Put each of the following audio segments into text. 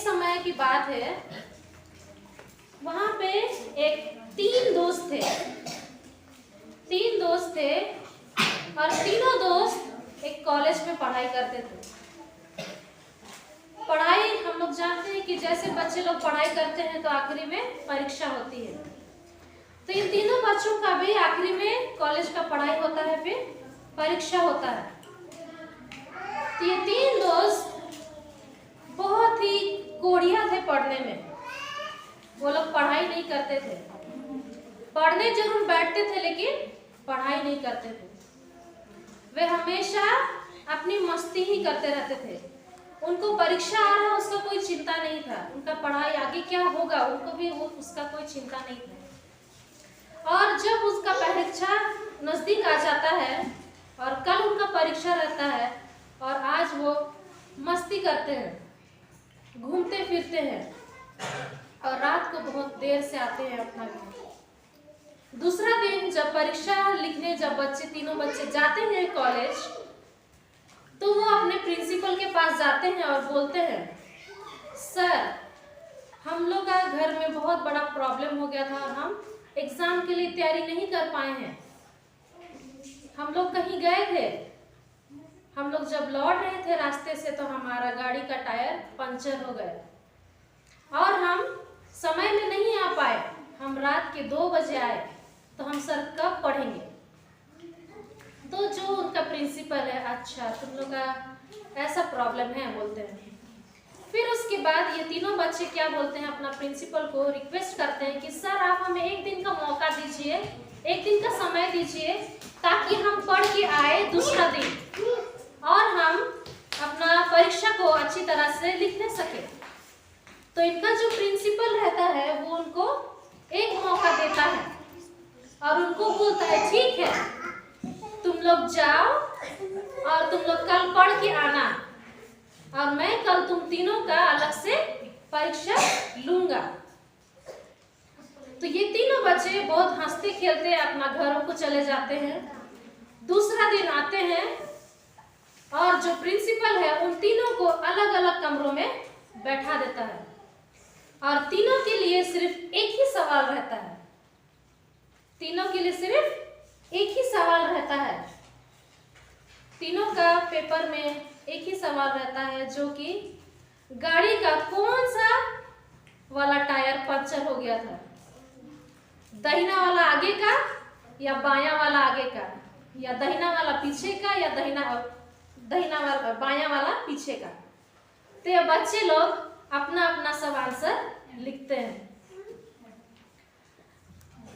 समय की बात है, वहां पे तीन दोस्त थे और तीनों दोस्त एक कॉलेज में पढ़ाई करते थे। पढ़ाई हम लोग जानते हैं कि जैसे बच्चे लोग पढ़ाई करते हैं तो आखिरी में परीक्षा होती है। तो इन तीनों बच्चों का भी आखिरी में कॉलेज का पढ़ाई होता है, फिर परीक्षा होता है। तो ये तीन दोस्त बहुत ही कोढ़िया थे पढ़ने में। वो लोग पढ़ाई नहीं करते थे, पढ़ने जरूर बैठते थे लेकिन पढ़ाई नहीं करते थे। वे हमेशा अपनी मस्ती ही करते रहते थे। उनको परीक्षा आ रहा उसका कोई चिंता नहीं था, उनका पढ़ाई आगे क्या होगा उनको भी उसका कोई चिंता नहीं था। और जब उसका परीक्षा नजदीक आ जाता है और कल उनका परीक्षा रहता है और आज वो मस्ती करते हैं, घूमते फिरते हैं और रात को बहुत देर से आते हैं अपना घर। दूसरा दिन जब परीक्षा लिखने जब तीनों बच्चे जाते हैं कॉलेज, तो वो अपने प्रिंसिपल के पास जाते हैं और बोलते हैं, सर हम लोग का घर में बहुत बड़ा प्रॉब्लम हो गया था और हम एग्जाम के लिए तैयारी नहीं कर पाए हैं। हम लोग कहीं गए थे, हम लोग जब लौट रहे थे रास्ते से तो हमारा गाड़ी का टायर पंचर हो गया और हम समय में नहीं आ पाए। हम रात के 2 बजे आए तो हम सर कब पढ़ेंगे? तो जो उनका प्रिंसिपल है, अच्छा तुम लोग का ऐसा प्रॉब्लम है बोलते हैं। फिर उसके बाद ये तीनों बच्चे क्या बोलते हैं, अपना प्रिंसिपल को रिक्वेस्ट करते हैं कि सर आप हमें एक दिन का मौका दीजिए, एक दिन का समय दीजिए ताकि हम पढ़ के आए दूसरा दिन और हम अपना परीक्षा को अच्छी तरह से लिखने सके। तो इनका जो प्रिंसिपल रहता है वो उनको एक मौका देता है और उनको बोलता है ठीक है तुम लोग जाओ और तुम लोग कल पढ़ के आना और मैं कल तुम तीनों का अलग से परीक्षा लूंगा। तो ये तीनों बच्चे बहुत हंसते खेलते अपना घरों को चले जाते हैं। दूसरा दिन आते हैं और जो प्रिंसिपल है उन तीनों को अलग अलग कमरों में बैठा देता है और तीनों के लिए सिर्फ एक ही सवाल रहता है। तीनों के लिए सिर्फ एक ही सवाल रहता है। तीनों का पेपर में एक ही सवाल रहता है, जो कि गाड़ी का कौन सा वाला टायर पंचर हो गया था, दाहिना वाला आगे का या बायां वाला आगे का, या दाहिना वाला पीछे का या दाहिना वाला बायां वाला पीछे का। तो ये बच्चे लोग अपना अपना सब आंसर लिखते हैं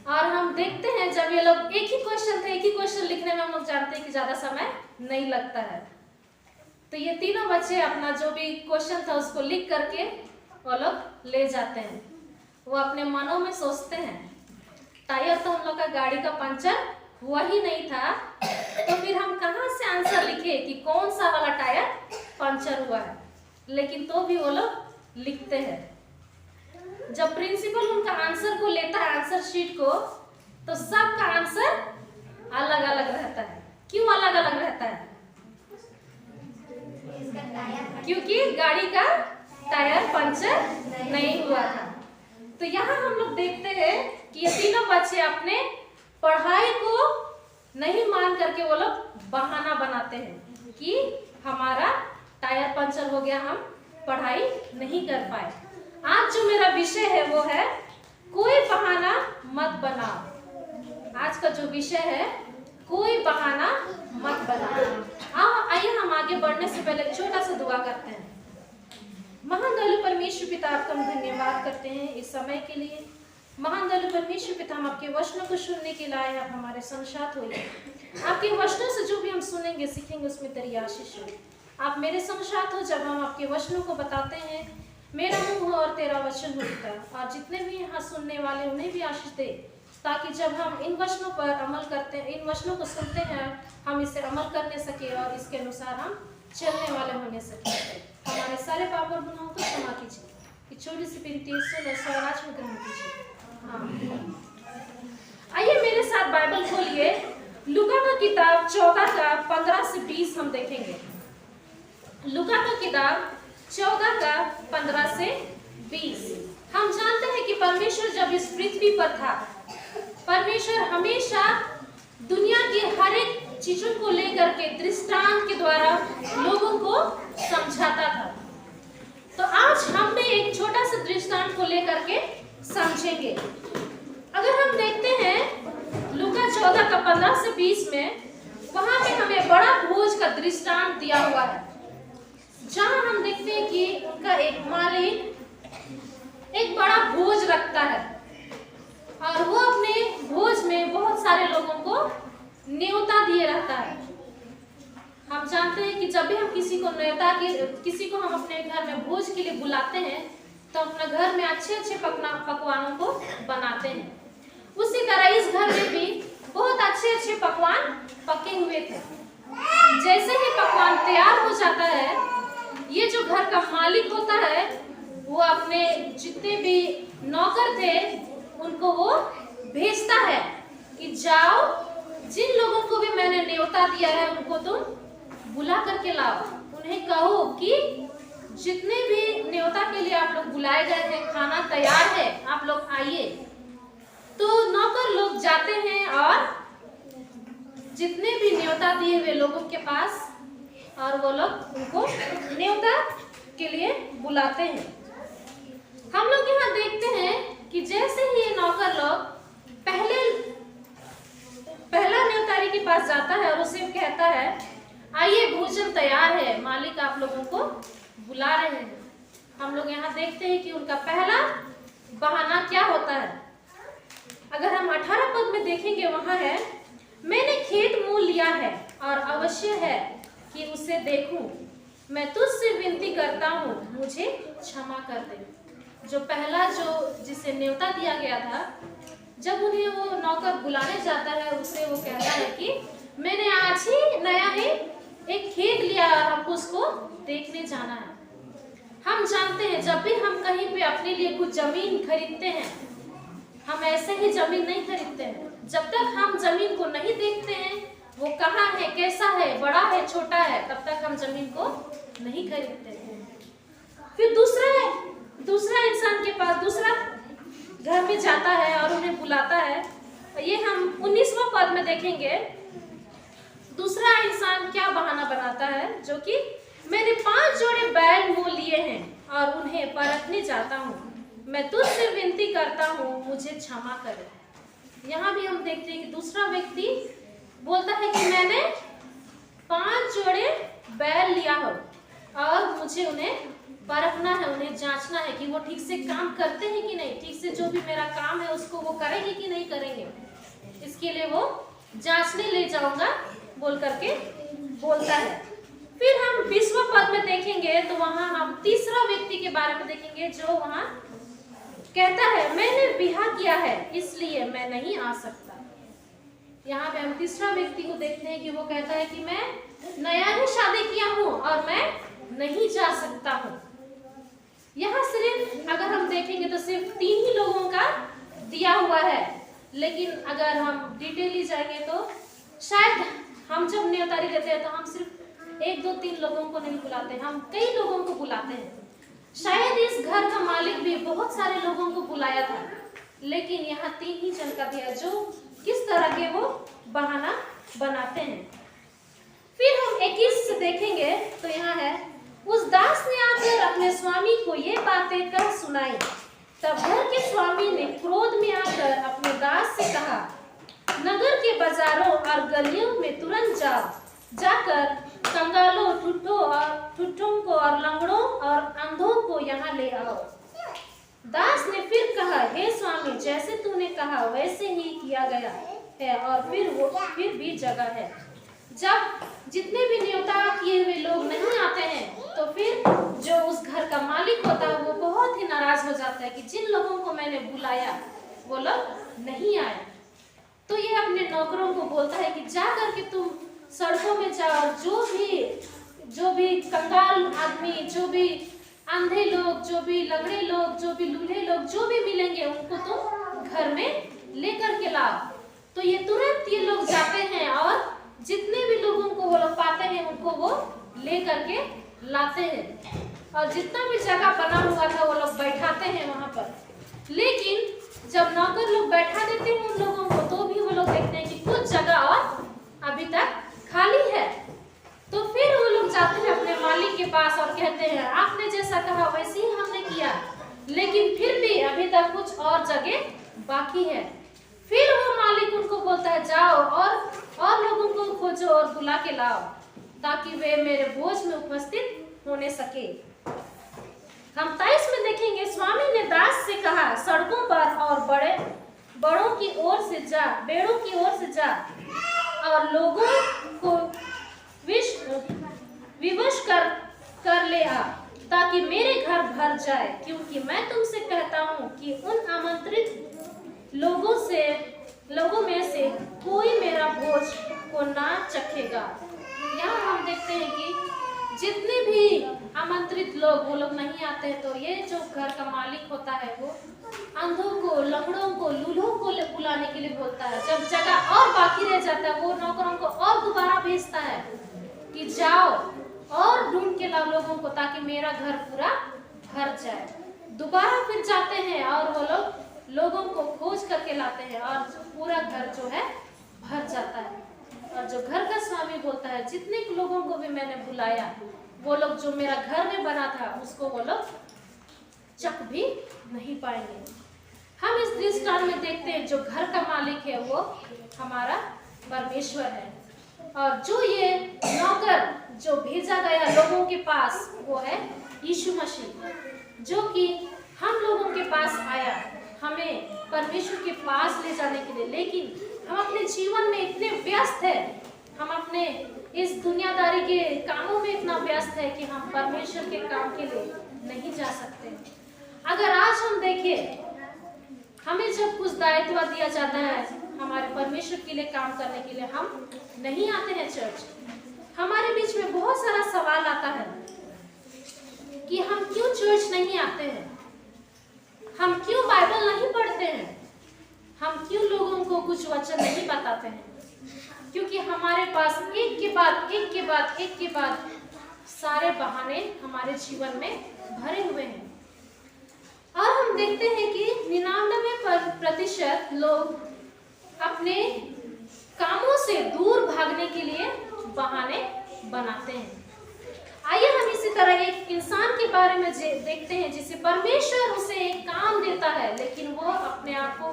और हम देखते हैं जब ये लोग एक ही क्वेश्चन लिखने में हम लोग जानते हैं कि ज्यादा समय नहीं लगता है। तो ये तीनों बच्चे अपना जो भी क्वेश्चन था उसको लिख करके वो लोग ले जाते हैं। वो अपने मनों में सोचते हैं टायर तो हम लोग का गाड़ी का पंचर हुआ ही नहीं था, तो फिर हम कहाँ से आंसर लिखे कि कौन सा वाला टायर पंचर हुआ है। लेकिन तो भी वो लोग लिखते हैं। जब प्रिंसिपल उनका आंसर को लेता है, आंसर शीट को, तो सबका आंसर अलग अलग रहता है। क्यों अलग अलग रहता है? क्योंकि गाड़ी का टायर पंचर नहीं हुआ था। तो यहाँ हम लोग देखते हैं कि ये तीनों बच्चे अपने पढ़ाई को नहीं मान करके वो लोग बहाना बनाते हैं कि हमारा टायर पंचर हो गया, हम पढ़ाई नहीं कर पाए। आज जो मेरा विषय है वो है कोई बहाना मत बनाओ। आज का जो विषय है कोई बहाना मत बनाओ। आइए हम आगे बढ़ने से पहले छोटा सा दुआ करते हैं। महान दयालु परमेश्वर पिता, आपका हम धन्यवाद करते हैं इस समय के लिए। महान दयालु परमेश्वर पिता, हम आपके वचनों को सुनने के लिए आप हमारे संग साथ होइए। आपके वचनों से जो भी हम सुनेंगे सीखेंगे उसमें तेरी आशीष हो। आप मेरे संग साथ हो जब हम आपके वचनों को बताते हैं। मेरा मुंह हो और तेरा वचन हो पिता, और जितने भी यहाँ सुनने वाले उन्हें भी आशीष दे, ताकि जब हम इन वचनों पर अमल करते हैं, इन वचनों को सुनते हैं, हम इसे अमल करने सके और इसके अनुसार हम चलने वाले होने सके। हमारे सारे पाप और गुनाहों को क्षमा कीजिए। कि छोटी सी विनती सुन स्वराज में ग्रहण कीजिए। आइए मेरे साथ बाइबल खोलिए, लूका का किताब 14 का 15 से 20 हम देखेंगे। लूका का किताब 14 का 15 से 20। हम जानते हैं कि परमेश्वर जब इस पृथ्वी पर था, परमेश्वर हमेशा दुनिया की हर एक चीजों को लेकर के दृष्टांत के द्वारा लोगों को समझाता था। तो आज हम भी एक छोटा सा दृष्टांत को लेकर के समझेंगे। अगर हम देखते हैं लूका 14 का 15 से 20 में, वहां पे हमें बड़ा भोज का दृष्टांत दिया हुआ है, जहां हम देखते हैं कि उनका एक मालिक एक बड़ा भोज रखता है और वो अपने भोज में बहुत सारे लोगों को न्योता दिए रहता है। हम जानते हैं कि जब भी हम किसी को हम अपने घर में भोज के लिए बुलाते हैं तो अपना घर में अच्छे अच्छे पकवानों को बनाते हैं। उसी तरह इस घर में भी बहुत अच्छे अच्छे पकवान पके हुए थे। जैसे ही पकवान तैयार हो जाता है, ये जो घर का मालिक होता है वो अपने जितने भी नौकर थे उनको वो भेजता है कि जाओ, जिन लोगों को भी मैंने न्योता दिया है उनको तुम बुला करके लाओ। उन्हें कहो कि जितने भी न्योता के लिए आप लोग बुलाए गए हैं, खाना तैयार है, आप लोग आइए। तो नौकर लोग जाते हैं और जितने भी न्योता दिए हुए लोगों के पास, और वो लोग उनको न्योता के लिए बुलाते हैं। हम लोग यहाँ देखते हैं कि जैसे ही ये नौकर लोग पहला न्योतारी के पास जाता है और उसे कहता है आइए भोजन तैयार है, मालिक आप लोगों को बुला रहे हैं। हम लोग यहाँ देखते हैं कि उनका पहला बहाना क्या होता है। अगर हम 18 पद में देखेंगे, वहां है, मैंने खेत मोल लिया है और अवश्य है कि उसे देखूं। मैं तुझसे विनती करता हूँ, मुझे क्षमा कर दे। जो पहला जिसे न्योता दिया गया था, जब उन्हें वो नौकर बुलाने जाता है, उसे वो कहता है कि मैंने आज ही नया ही एक खेत लिया और हमको उसको देखने जाना है। हम जानते हैं जब भी हम कहीं पे अपने लिए कुछ जमीन खरीदते हैं, हम ऐसे ही जमीन नहीं खरीदते हैं। जब तक हम जमीन को नहीं देखते हैं, वो कहाँ है, कैसा है, बड़ा है, छोटा है, तब तक हम जमीन को नहीं खरीदते हैं। फिर दूसरा इंसान के पास दूसरा घर में जाता है और उन्हें बुलाता है। ये हम 19वां पद में देखेंगे। दूसरा इंसान क्या बहाना बनाता है, जो कि मैंने 5 जोड़े बैल मोल लिए हैं और उन्हें परखने जाता हूँ। मैं तुझसे विनती करता हूँ, मुझे क्षमा करे। यहाँ भी हम देखते हैं कि दूसरा व्यक्ति बोलता है कि मैंने 5 जोड़े बैल लिया हो और मुझे उन्हें परखना है, उन्हें जांचना है कि वो ठीक से काम करते हैं कि नहीं, ठीक से जो भी मेरा काम है उसको वो करेंगे कि नहीं करेंगे, इसके लिए वो जांचने ले जाऊंगा बोल करके बोलता है। फिर हम 20वां पद में देखेंगे तो वहां हम तीसरा व्यक्ति के बारे में देखेंगे, जो वहां कहता है मैंने ब्याह किया है इसलिए मैं नहीं आ सकता। यहाँ पे हम तीसरा व्यक्ति को देखते हैं कि वो कहता है कि मैं नया ही शादी किया हूँ और मैं नहीं जा सकता हूँ। यहाँ सिर्फ अगर हम देखेंगे तो सिर्फ 3 ही लोगों का दिया हुआ है, लेकिन अगर हम डिटेली जाएंगे तो शायद हम जब न्योतारी देते हैं तो हम सिर्फ 1, 2, 3 लोगों को नहीं बुलाते, हम कई लोगों को बुलाते हैं। शायद इस घर का मालिक भी बहुत सारे लोगों को बुलाया था, लेकिन यहाँ 3 ही जन का दिया, जो किस तरह के वो बहाना बनाते हैं। फिर हम 21 से देखेंगे तो यहाँ है, उस दास ने आकर अपने स्वामी को ये बातें कह सुनाई। तब घर के स्वामी ने क्रोध में आकर अपने दास से कहा, नगर के बाजारों और गलियों में तुरंत जाकर कंगालों, ठुट्ठों को और लंगड़ों और अंधों को यहाँ ले आओ। दास ने फिर कहा, हे स्वामी, जैसे तूने कहा वैसे ही किया गया है और फिर भी जगह है। जब जितने भी न्योता किए हुए लोग नहीं आते हैं तो फिर जो उस घर का मालिक होता है वो बहुत ही नाराज हो जाता है कि जिन लोगों को मैंने बुलाया वो लोग नहीं आए। तो ये अपने नौकरों को बोलता है कि जा करके तुम सड़कों में जाओ, जो भी कंगाल आदमी, जो भी अंधे लोग, जो भी लंगड़े लोग, जो भी लूले लोग, जो भी मिलेंगे उनको तुम घर में लेकर के लाओ। तो ये तुरंत ये लोग जाते हैं और जितने भी लोगों को वो लोग पाते हैं उनको वो ले करके लाते हैं। और जितना भी जगह बना हुआ था वो लोग बैठाते हैं वहां पर। लेकिन जब नौकर लोग बैठा देते हैं उन लोगों को, तो भी वो लोग देखते हैं कि कुछ जगह और अभी तक खाली है। तो फिर वो लोग जाते हैं अपने मालिक के पास और कहते हैं आपने जैसा कहा वैसे ही हमने किया, लेकिन फिर भी अभी तक कुछ और जगह बाकी है। फिर वो मालिक उनको बोलता है जाओ और लोगों को खोजो और बुला के लाओ, ताकि वे मेरे बोझ में उपस्थित होने सके। हम 23 में देखेंगे, स्वामी ने दास से कहा सड़कों पर और बड़ों की ओर से जा, बेड़ों की ओर से जा और लोगों को विवश कर ले आ, ताकि मेरे घर भर जाए, क्योंकि मैं तुमसे कहता हूँ कि उन आमंत्रित लोगों में से कोई मेरा भोज को ना चखेगा। यहाँ हम देखते हैं कि जितने भी आमंत्रित लोग वो लोग नहीं आते हैं, तो ये जो घर का मालिक होता है वो अंधों को, लंगड़ों को, लूल्हों को बुलाने के लिए बोलता है। जब जगह और बाकी रह जाता है वो नौकरों को और दोबारा भेजता है कि जाओ और ढूंढ के लाओ लोगों को, ताकि मेरा घर पूरा भर जाए। दोबारा फिर जाते हैं और वो लोगों को खोज करके लाते हैं और पूरा घर जो है भर जाता है। और जो घर का स्वामी बोलता है जितने लोगों को भी मैंने बुलाया, वो लोग जो मेरा घर में बना था उसको वो लोग चख भी नहीं पाएंगे। हम इस दृष्टांत में देखते हैं जो घर का मालिक है वो हमारा परमेश्वर है, और जो ये नौकर जो भेजा गया लोगों के पास वो है यीशु मसीह, जो कि हम लोगों के पास आया हमें परमेश्वर के पास ले जाने के लिए। लेकिन हम अपने जीवन में इतने व्यस्त है, हम अपने इस दुनियादारी के कामों में इतना व्यस्त है कि हम परमेश्वर के काम के लिए नहीं जा सकते। अगर आज हम देखें, हमें जब कुछ दायित्व दिया जाता है हमारे परमेश्वर के लिए काम करने के लिए, हम नहीं आते हैं चर्च। हमारे बीच में बहुत सारा सवाल आता है कि हम क्यों चर्च नहीं आते हैं, हम क्यों बाइबल नहीं पढ़ते हैं, हम क्यों लोगों को कुछ वचन नहीं बताते हैं, क्योंकि हमारे पास एक के बाद सारे बहाने हमारे जीवन में भरे हुए हैं। और हम देखते हैं कि 99% लोग अपने कामों से दूर भागने के लिए बहाने बनाते हैं। आइए हम इसी तरह एक इंसान के बारे में देखते हैं जिसे परमेश्वर उसे एक काम देता है, लेकिन वो अपने आप को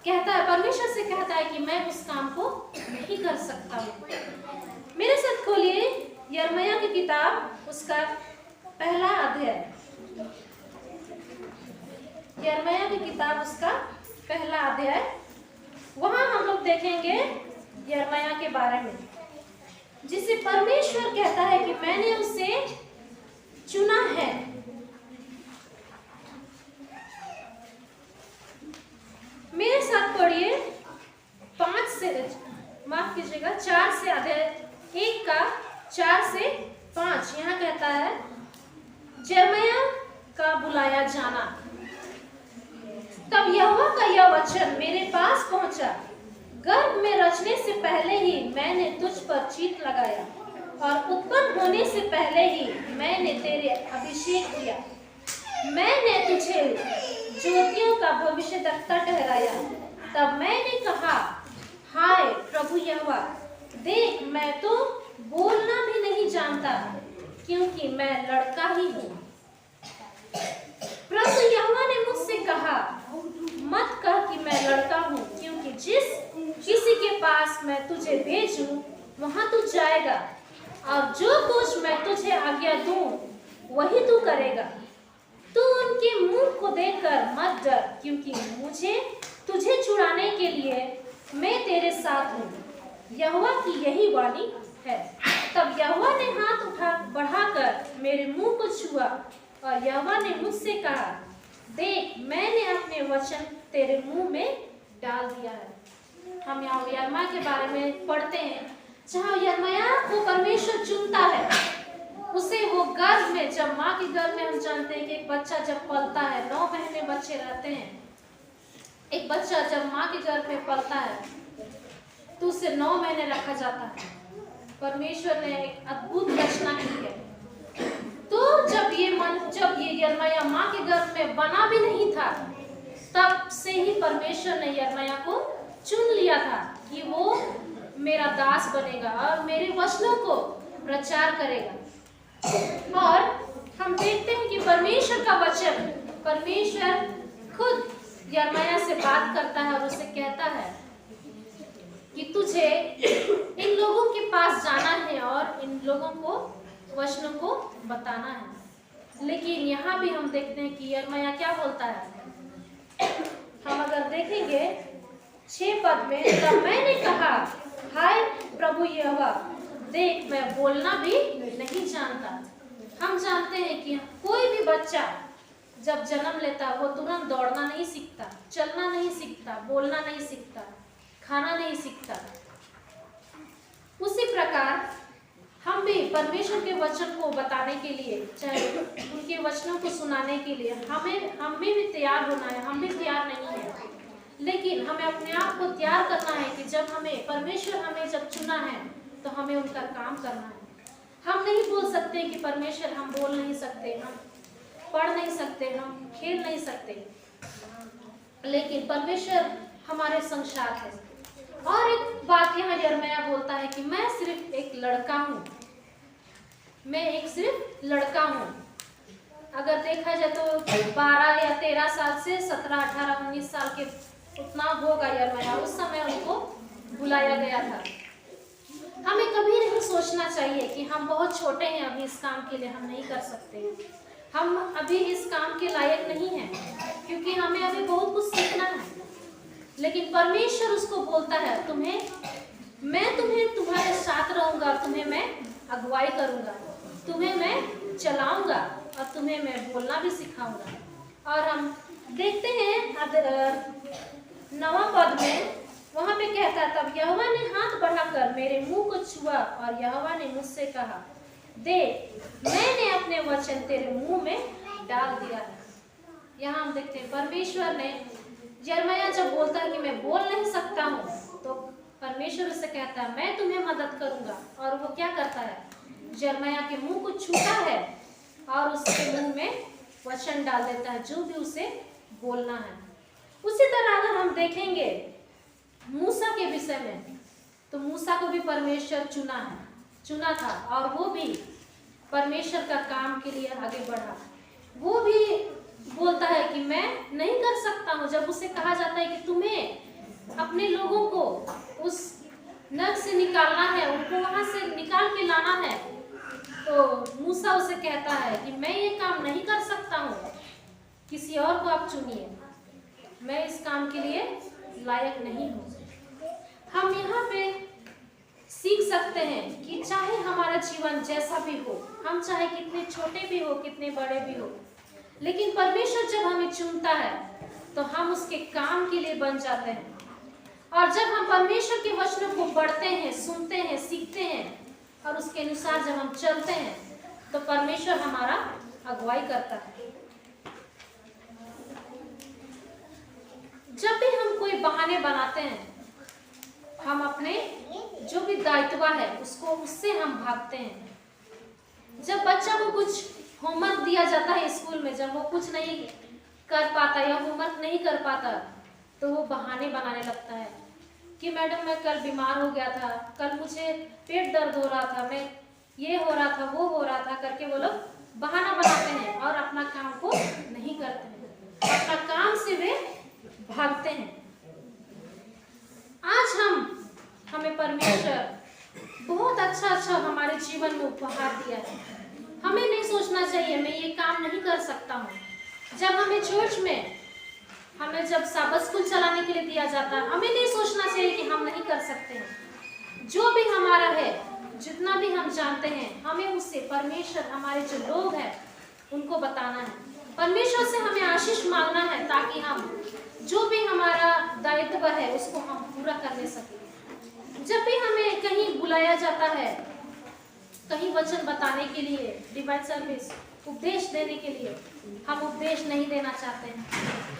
कहता है, परमेश्वर से कहता है कि मैं उस काम को नहीं कर सकता हूँ। मेरे साथ खोलिए यिर्मयाह की किताब, उसका पहला अध्याय। यिर्मयाह की किताब उसका पहला अध्याय। वहां हम लोग देखेंगे यिर्मयाह के बारे में, जिसे परमेश्वर कहता है कि मैंने उसे चुना है। मेरे साथ पढ़िए 4 से अध्याय 1 का 4 से 5। यहाँ कहता है यिर्मयाह का बुलाया जाना। तब यहोवा का यह वचन मेरे पास पहुंचा, गर्भ में रचने से पहले ही मैंने तुझ पर चित्त लगाया और उत्पन्न होने से पहले ही मैंने तेरे अभिषेक किया। मैंने तुझे ज्योतियों का भविष्यद्वक्ता ठहराया। तब मैंने कहा, हाय प्रभु यहोवा, देख मैं तो बोलना भी नहीं जानता, क्योंकि मैं लड़का ही हूँ। प्रभु यहोवा ने मुझसे कहा, मत कह कि मैं लड़का हूँ, क्योंकि जिस किसी के पास मैं तुझे भेजूं वहां तू जाएगा, और जो कुछ मैं तुझे आज्ञा दूं वही तू करेगा। तू उनके मुंह को देखकर मत डर, क्योंकि तुझे छुड़ाने के लिए मैं तेरे साथ हूँ, यहोवा की यही वाणी है। तब यहोवा ने हाथ बढ़ाकर मेरे मुंह को छुआ, और यहोवा ने मुझसे कहा, देख मैंने अपने वचन तेरे मुंह में डाल दिया है। हम यहाँ यिर्मयाह के बारे में पढ़ते हैं, जहाँ यिर्मयाह को परमेश्वर चुनता है। उसे वो गर्भ में, जब माँ के गर्भ में, हम जानते हैं कि एक बच्चा जब पलता है, 9 महीने बच्चे रहते हैं, एक बच्चा जब माँ के गर्भ में पलता है तो उसे 9 महीने रखा जाता है। परमेश्वर ने एक अद्भुत रचना की है। तो जब ये यिर्मयाह माँ के गर्भ में बना भी नहीं था, तब से ही परमेश्वर ने यिर्मयाह को चुन लिया था कि वो मेरा दास बनेगा और मेरे वचनों को प्रचार करेगा। और हम देखते हैं कि परमेश्वर का वचन, परमेश्वर खुद यिर्मयाह से बात करता है और उसे कहता है कि तुझे इन लोगों के पास जाना है और इन लोगों को वचनों को बताना है। लेकिन यहाँ भी हम देखते हैं कि यिर्मयाह क्या बोलता है। हम अगर देखेंगे 6 पद में, तब मैंने कहा, हाय प्रभु यहोवा, देख मैं बोलना भी नहीं जानता। हम जानते हैं कि कोई भी बच्चा जब जन्म लेता वो तुरंत दौड़ना नहीं सीखता, चलना नहीं सीखता, बोलना नहीं सीखता, खाना नहीं सीखता। उसी प्रकार हम भी परमेश्वर के वचन को बताने के लिए, चाहे उनके वचनों को सुनाने के लिए हमें भी तैयार होना है। हम भी तैयार नहीं है, लेकिन हमें अपने आप को तैयार करना है कि जब हमें परमेश्वर हमें जब चुना है तो हमें उनका काम करना है। हम नहीं बोल सकते कि परमेश्वर हम बोल नहीं सकते, हम पढ़ नहीं सकते, हम खेल नहीं सकते, लेकिन परमेश्वर हमारे संग साथ है। और एक बात यहाँ यिर्मयाह बोलता है कि मैं सिर्फ एक लड़का हूँ, मैं एक सिर्फ लड़का हूँ। अगर देखा जाए तो 12 या 13 साल से 17, 18, 19 साल के उतना होगा यिर्मयाह, उस समय उनको बुलाया गया था। हमें कभी नहीं सोचना चाहिए कि हम बहुत छोटे हैं, अभी इस काम के लिए हम नहीं कर सकते, हम अभी इस काम के लायक नहीं हैं, क्योंकि हमें अभी बहुत कुछ सीखना है। लेकिन परमेश्वर उसको बोलता है, मैं तुम्हें तुम्हारे साथ रहूंगा, तुम्हें मैं अगुवाई करूंगा, तुम्हें मैं चलाऊंगा और तुम्हें मैं बोलना भी सिखाऊंगा। और हम देखते हैं 9वां पद में, वहां पे कहता है, तब यहोवा ने हाथ बढ़ाकर मेरे मुंह को छुआ और यहोवा ने मुझसे कहा, देख मैंने अपने वचन तेरे मुंह में डाल दिया है। यहाँ हम देखते हैं परमेश्वर ने, यिर्मयाह जब बोलता है कि मैं बोल नहीं सकता हूँ, तो परमेश्वर उससे कहता है मैं तुम्हें मदद करूंगा। और वो क्या करता है, यिर्मयाह के मुंह को छूता है और उसके मुंह में वचन डाल देता है जो भी उसे बोलना है। उसी तरह अगर हम देखेंगे मूसा के विषय में, तो मूसा को भी परमेश्वर चुना था और वो भी परमेश्वर का काम के लिए आगे बढ़ा। वो भी बोलता है कि मैं नहीं कर सकता हूँ। जब उसे कहा जाता है कि तुम्हें अपने लोगों को उस नग से निकालना है, उनको वहां से निकाल के लाना है, तो मूसा उसे कहता है कि मैं ये काम नहीं कर सकता हूँ, किसी और को आप चुनिए, मैं इस काम के लिए लायक नहीं हूँ। हम यहाँ पे सीख सकते हैं कि चाहे हमारा जीवन जैसा भी हो, हम चाहे कितने छोटे भी हो, कितने बड़े भी हो, लेकिन परमेश्वर जब हमें चुनता है तो हम उसके काम के लिए बन जाते हैं। और जब हम परमेश्वर के वचनों को पढ़ते हैं, सुनते हैं, सीखते हैं और उसके अनुसार जब हम चलते हैं, तो परमेश्वर हमारा अगुवाई करता है। जब भी हम कोई बहाने बनाते हैं, हम अपने जो भी दायित्व है उससे हम भागते हैं। जब बच्चा को कुछ होमवर्क दिया जाता है स्कूल में, जब वो कुछ नहीं कर पाता या होमवर्क नहीं कर पाता, तो वो बहाने बनाने लगता है कि मैडम मैं कल बीमार हो गया था, कल मुझे पेट दर्द हो रहा था, मैं ये हो रहा था, वो हो रहा था करके वो लोग बहाना बनाते हैं और अपना काम को नहीं करते हैं, अपना काम से वे भागते हैं। आज हमें परमेश्वर बहुत अच्छा हमारे जीवन में उपहार दिया है। हमें नहीं सोचना चाहिए मैं ये काम नहीं कर सकता हूँ। जब हमें चर्च में हमें जब साबत स्कूल चलाने के लिए दिया जाता है, हमें नहीं सोचना चाहिए कि हम नहीं कर सकते हैं। जो भी हमारा है, जितना भी हम जानते हैं, हमें उससे परमेश्वर, हमारे जो लोग हैं उनको बताना है, परमेश्वर से हमें आशीष मांगना है, ताकि हम जो भी हमारा दायित्व है उसको हम पूरा करने सकें। जब भी हमें कहीं बुलाया जाता है, कहीं वचन बताने के लिए, डिवाइन सर्विस, उपदेश देने के लिए, हम उपदेश नहीं देना चाहते हैं।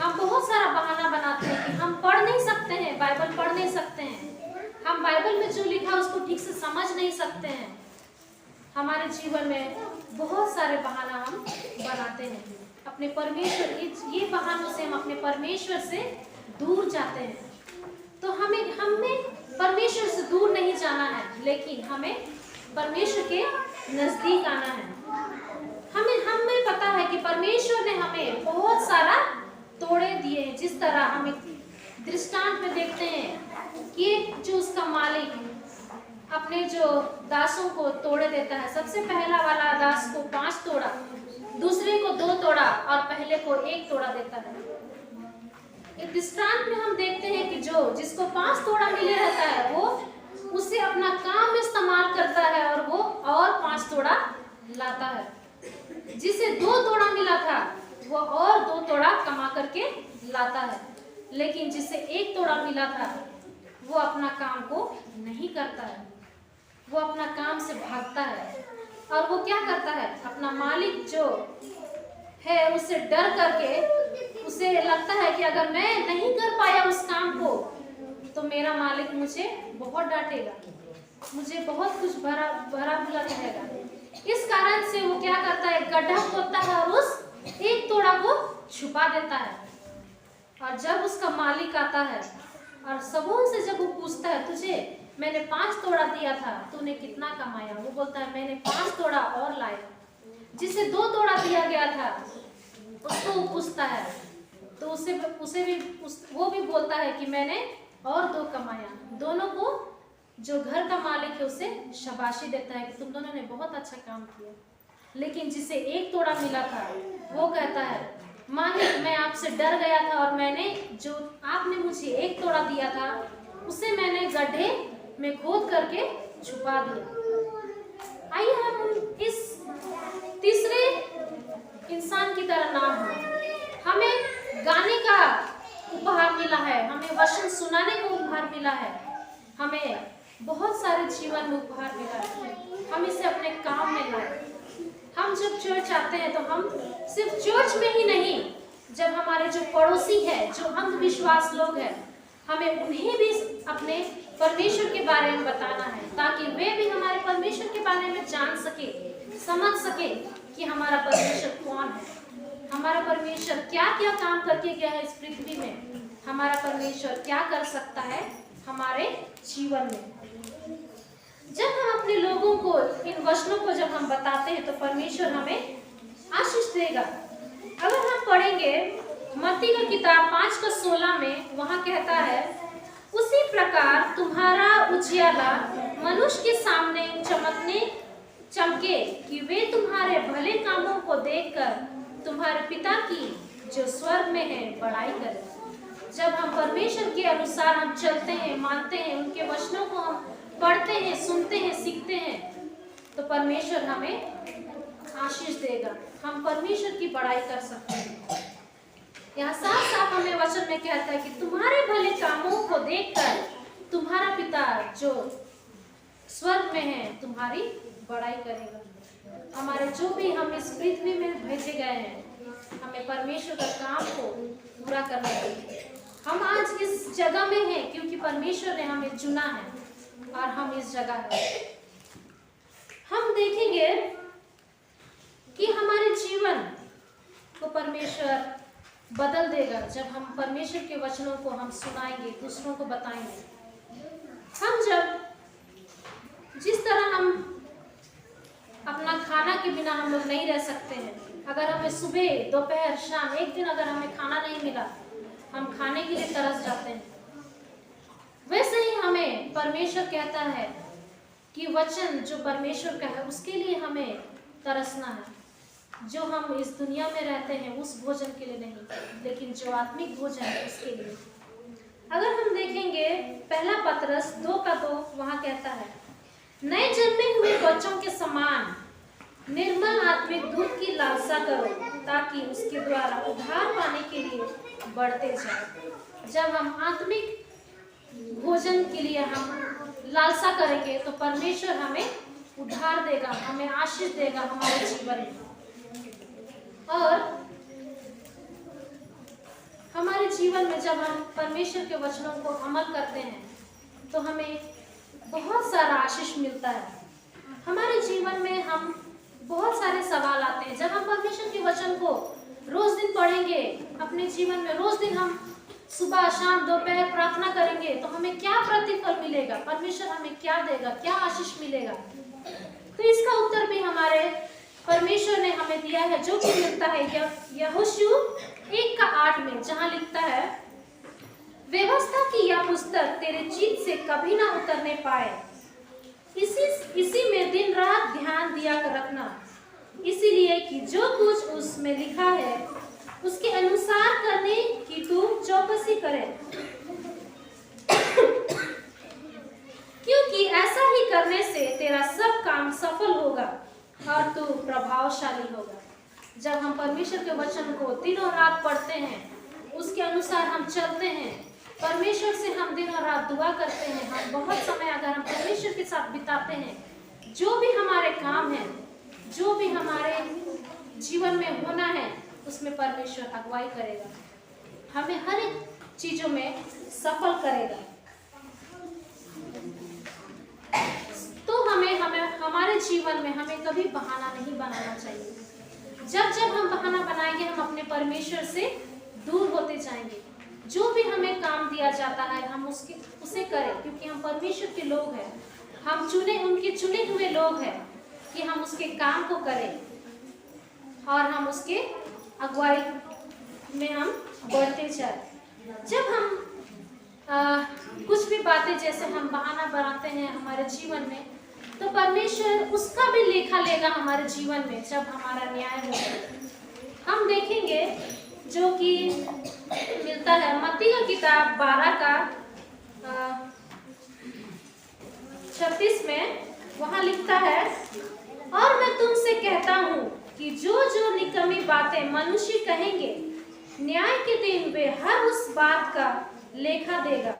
हम बहुत सारा बहाना बनाते हैं कि हम पढ़ नहीं सकते हैं, बाइबल पढ़ नहीं सकते हैं, हम बाइबल में जो लिखा उसको ठीक से समझ नहीं सकते हैं। हमारे जीवन में बहुत सारे बहाना हम बनाते हैं अपने परमेश्वर, ये बहानों से हम अपने परमेश्वर से दूर जाते हैं। तो हमें परमेश्वर से दूर नहीं जाना है, लेकिन हमें परमेश्वर के नजदीक आना है। हमें पता है कि परमेश्वर ने हमें बहुत सारा तोड़े दिए हैं। जिस तरह हम एक दृष्टांत में देखते हैं कि जो उसका मालिक अपने जो दासों को तोड़े देता है, सबसे पहला वाला दास को 5 तोड़ा, दूसरे को 2 तोड़ा और पहले को 1 तोड़ा देता है। इस दृष्टांत में हम देखते हैं कि जिसको 5 तोड़ा मिले रहता है वो उसे अपना काम में इस्तेमाल करता है और वो और 5 तोड़ा लाता है। जिसे 2 तोड़ा मिला था वो और 2 तोड़ा कमा करके लाता है, लेकिन जिसे 1 तोड़ा मिला था वो अपना काम को नहीं करता है, वो अपना काम से भागता है। और वो क्या करता है, अपना मालिक जो है उससे डर करके उसे लगता है कि अगर मैं नहीं कर पाया उस काम को तो मेरा मालिक मुझे बहुत डांटेगा, मुझे बहुत कुछ भरा बुरा कहेगा। इस कारण से वो क्या करता है, गड्ढा खोदता है और उस 1 तोड़ा को छुपा देता है। और जब उसका मालिक आता है और सबों से जब वो पूछता है, तुझे मैंने 5 तोड़ा दिया था, तूने कितना कमाया? वो बोलता है मैंने 5 तोड़ा और लाया। जिसे 2 तोड़ा दिया गया था उसको वो पूछता है तो वो भी बोलता है कि मैंने और 2 कमाया। दोनों को जो घर का मालिक है उसे शाबाशी देता है कि तुम दोनों ने बहुत अच्छा काम किया। लेकिन जिसे 1 तोड़ा मिला था वो कहता है, मालिक मैं आपसे डर गया था और मैंने जो आपने मुझे 1 तोड़ा दिया था उसे मैंने गड्ढे में खोद करके छुपा दिया। आइए हम इस तीसरे इंसान की तरह ना हो। हमें गाने का उपहार मिला है, हमें वचन सुनाने का उपहार मिला है, हमें बहुत सारे जीवन में उपहार मिला है। हम इसे अपने काम में लाए। हम जब चर्च आते हैं तो हम सिर्फ चर्च में ही नहीं, जब हमारे जो पड़ोसी है, जो अंधविश्वास लोग हैं, हमें उन्हें भी अपने परमेश्वर के बारे में बताना है ताकि वे भी हमारे परमेश्वर के बारे में जान सके, समझ सके कि हमारा परमेश्वर कौन है, हमारा परमेश्वर क्या क्या काम करके गया है इस पृथ्वी में, हमारा परमेश्वर क्या कर सकता है हमारे जीवन में। जब हम अपने लोगों को इन वचनों को जब हम बताते हैं तो परमेश्वर हमें आशीष देगा। अगर हम पढ़ेंगे मत्ती का किताब 5:16 में, वहां कहता है, उसी प्रकार तुम्हारा उजियाला मनुष्य के सामने चमके कि वे तुम्हारे भले कामों को देखकर तुम्हारे पिता की जो स्वर्ग में है बड़ाई करें। जब हम परमेश्वर के अनुसार हम चलते हैं, मानते हैं, उनके वचनों को हम पढ़ते हैं, सुनते हैं, सीखते हैं, तो परमेश्वर हमें आशीष देगा, हम परमेश्वर की बड़ाई कर सकते हैं। यहाँ साफ साफ हमें वचन में कहता है कि तुम्हारे भले कामों को देखकर तुम्हारा पिता जो स्वर्ग में है तुम्हारी बड़ाई करेगा। हमारे जो भी हम इस पृथ्वी में भेजे गए हैं, हमें परमेश्वर का काम को पूरा करना चाहिए। हम आज इस जगह में हैं क्योंकि परमेश्वर ने हमें चुना है और हम इस जगह हैं। हम देखेंगे कि हमारे जीवन को परमेश्वर बदल देगा जब हम परमेश्वर के वचनों को हम सुनाएंगे, दूसरों को बताएंगे। हम जब जिस तरह हम अपना खाना के बिना हम लोग नहीं रह सकते हैं, अगर हमें सुबह दोपहर शाम एक दिन अगर हमें खाना नहीं मिला, हम खाने के लिए तरस जाते हैं। वैसे ही हमें परमेश्वर कहता है कि वचन जो परमेश्वर का है उसके लिए हमें तरसना है। जो हम इस दुनिया में रहते हैं उस भोजन के लिए नहीं, लेकिन जो आत्मिक भोजन है उसके लिए। अगर हम देखेंगे पहला पतरस 2:2, वहां कहता है, नए जन्मे हुए बच्चों के समान निर्मल आत्मिक दूध की लालसा करो ताकि उसके द्वारा उद्धार पाने के लिए बढ़ते जाए। जब हम आत्मिक भोजन के लिए हम लालसा करेंगे तो परमेश्वर हमें उद्धार देगा, हमें आशीष देगा हमारे जीवन में। और हमारे जीवन में जब हम परमेश्वर के वचनों को अमल करते हैं तो हमें बहुत सारा आशीष मिलता है। हमारे जीवन में हम बहुत सारे सवाल आते हैं। जब हम परमेश्वर के वचन को रोज दिन पढ़ेंगे, अपने जीवन में रोज दिन हम सुबह शाम दोपहर प्रार्थना करेंगे, तो हमें क्या प्रतिफल मिलेगा, परमेश्वर हमें क्या देगा, क्या आशीष मिलेगा? तो इसका उत्तर भी हमारे परमेश्वर ने हमें दिया है, जो कि मिलता है यहोशू 1:8 में, जहां लिखता है, व्यवस्था की यह पुस्तक तेरे चित्त से कभी ना उतरने पाए, इसी में दिन रात ध्यान दिया कर रखना, इसीलिए कि जो कुछ उसमें लिखा है उसके अनुसार करने की तू चौकसी करे, क्योंकि ऐसा ही करने से तेरा सब काम सफल होगा और तू प्रभावशाली होगा। जब हम परमेश्वर के वचन को दिनों रात पढ़ते हैं, उसके अनुसार हम चलते हैं, परमेश्वर से हम दिन और रात दुआ करते हैं, हम बहुत समय अगर हम परमेश्वर के साथ बिताते हैं, जो भी हमारे काम है, जो भी हमारे जीवन में होना है, उसमें परमेश्वर अगुवाई करेगा, हमें हर एक चीजों में सफल करेगा। तो हमें हमारे जीवन में हमें कभी बहाना नहीं बनाना चाहिए। जब जब हम बहाना बनाएंगे, हम अपने परमेश्वर से दूर होते जाएंगे। जो भी हमें काम दिया जाता है, हम उसे करें, क्योंकि हम परमेश्वर के लोग हैं, हम उनके चुने हुए लोग हैं कि हम उसके काम को करें और हम उसके अगुवाई में हम बढ़ते जाए। जब हम कुछ भी बातें जैसे हम बहाना बनाते हैं हमारे जीवन में, तो परमेश्वर उसका भी लेखा लेगा हमारे जीवन में जब हमारा न्याय होगा। हम देखेंगे जो कि मिलता है मत्ती का किताब 12:36 में, वहां लिखता है, और मैं तुमसे कहता हूं कि जो जो निकम्मी बातें मनुष्य कहेंगे, न्याय के दिन वे हर उस बात का लेखा देगा।